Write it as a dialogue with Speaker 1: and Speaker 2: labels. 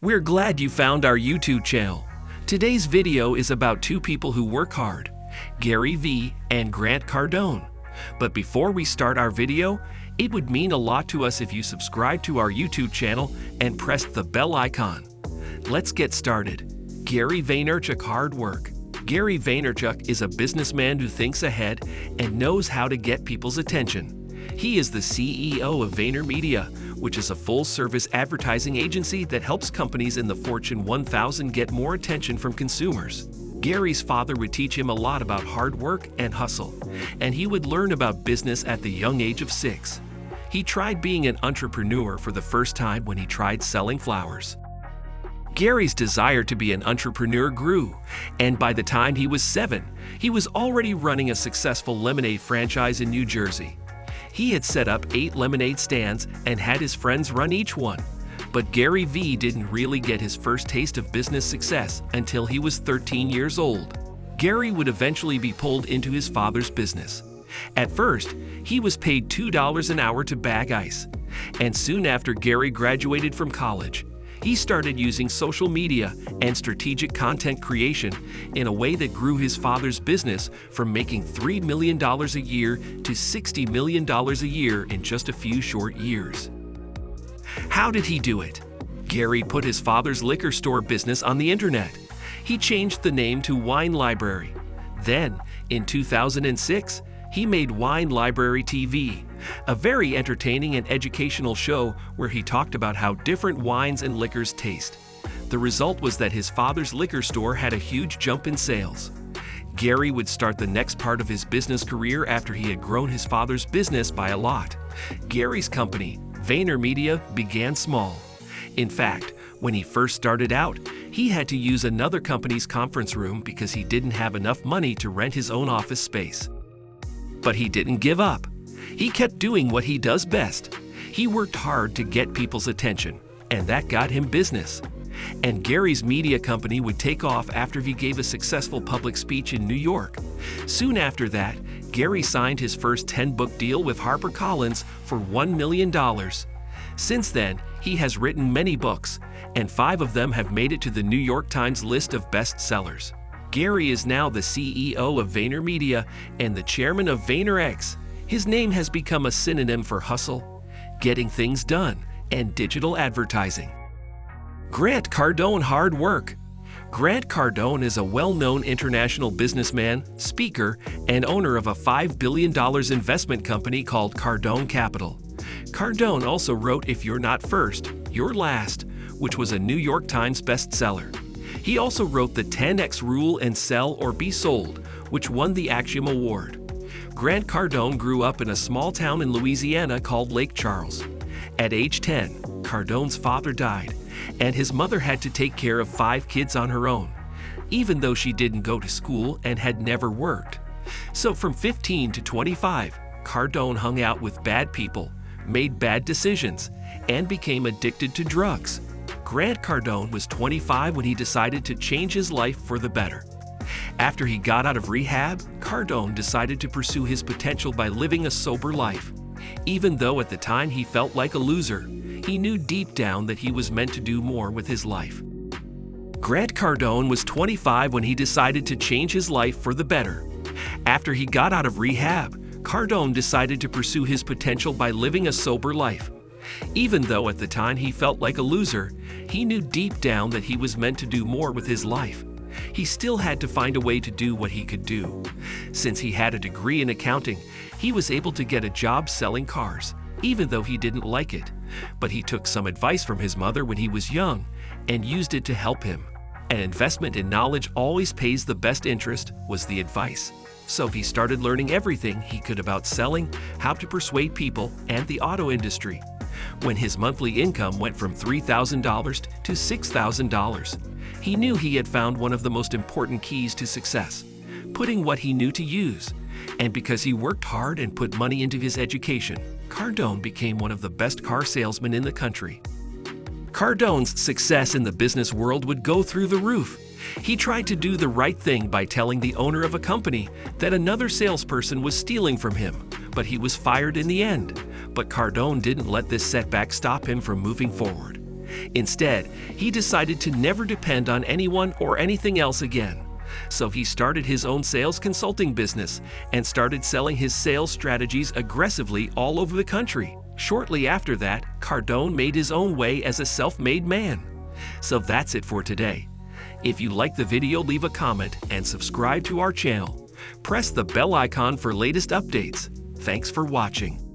Speaker 1: We're glad you found our YouTube channel. Today's video is about two people who work hard, Gary Vee and Grant Cardone. But before we start our video, it would mean a lot to us if you subscribe to our YouTube channel and press the bell icon. Let's get started. Gary Vaynerchuk hard work. Gary Vaynerchuk is a businessman who thinks ahead and knows how to get people's attention. He is the CEO of VaynerMedia, which is a full-service advertising agency that helps companies in the Fortune 1000 get more attention from consumers. Gary's father would teach him a lot about hard work and hustle, and he would learn about business at the young age of 6. He tried being an entrepreneur for the first time when he tried selling flowers. Gary's desire to be an entrepreneur grew, and by the time he was 7, he was already running a successful lemonade franchise in New Jersey. He had set up 8 lemonade stands and had his friends run each one. But Gary Vee didn't really get his first taste of business success until he was 13 years old. Gary would eventually be pulled into his father's business. At first, he was paid $2 an hour to bag ice. And soon after Gary graduated from college, he started using social media and strategic content creation in a way that grew his father's business from making $3 million a year to $60 million a year in just a few short years. How did he do it? Gary put his father's liquor store business on the internet. He changed the name to Wine Library. Then, in 2006, he made Wine Library TV, a very entertaining and educational show where he talked about how different wines and liquors taste. The result was that his father's liquor store had a huge jump in sales. Gary would start the next part of his business career after he had grown his father's business by a lot. Gary's company, VaynerMedia, began small. In fact, when he first started out, he had to use another company's conference room because he didn't have enough money to rent his own office space. But he didn't give up. He kept doing what he does best. He worked hard to get people's attention, and that got him business. And Gary's media company would take off after he gave a successful public speech in New York. Soon after that, Gary signed his first 10-book deal with HarperCollins for $1 million. Since then, he has written many books, and 5 of them have made it to the New York Times list of bestsellers. Gary is now the CEO of VaynerMedia and the chairman of VaynerX. His name has become a synonym for hustle, getting things done, and digital advertising. Grant Cardone hard work. Grant Cardone is a well-known international businessman, speaker, and owner of a $5 billion investment company called Cardone Capital. Cardone also wrote If You're Not First, You're Last, which was a New York Times bestseller. He also wrote The 10X Rule and Sell or Be Sold, which won the Axiom Award. Grant Cardone grew up in a small town in Louisiana called Lake Charles. At age 10, Cardone's father died, and his mother had to take care of 5 kids on her own, even though she didn't go to school and had never worked. So from 15 to 25, Cardone hung out with bad people, made bad decisions, and became addicted to drugs. Grant Cardone was 25 when he decided to change his life for the better. After he got out of rehab, Cardone decided to pursue his potential by living a sober life. Even though at the time he felt like a loser, he knew deep down that he was meant to do more with his life. Grant Cardone was 25 when he decided to change his life for the better. After he got out of rehab, Cardone decided to pursue his potential by living a sober life. Even though at the time he felt like a loser, he knew deep down that he was meant to do more with his life. He still had to find a way to do what he could do. Since he had a degree in accounting, he was able to get a job selling cars, even though he didn't like it. But he took some advice from his mother when he was young and used it to help him. An investment in knowledge always pays the best interest, was the advice. So he started learning everything he could about selling, how to persuade people, and the auto industry. When his monthly income went from $3,000 to $6,000, he knew he had found one of the most important keys to success, putting what he knew to use. And because he worked hard and put money into his education, Cardone became one of the best car salesmen in the country. Cardone's success in the business world would go through the roof. He tried to do the right thing by telling the owner of a company that another salesperson was stealing from him, but he was fired in the end. But Cardone didn't let this setback stop him from moving forward. Instead, he decided to never depend on anyone or anything else again. So he started his own sales consulting business and started selling his sales strategies aggressively all over the country. Shortly after that, Cardone made his own way as a self-made man. So that's it for today. If you like the video, leave a comment and subscribe to our channel. Press the bell icon for latest updates. Thanks for watching.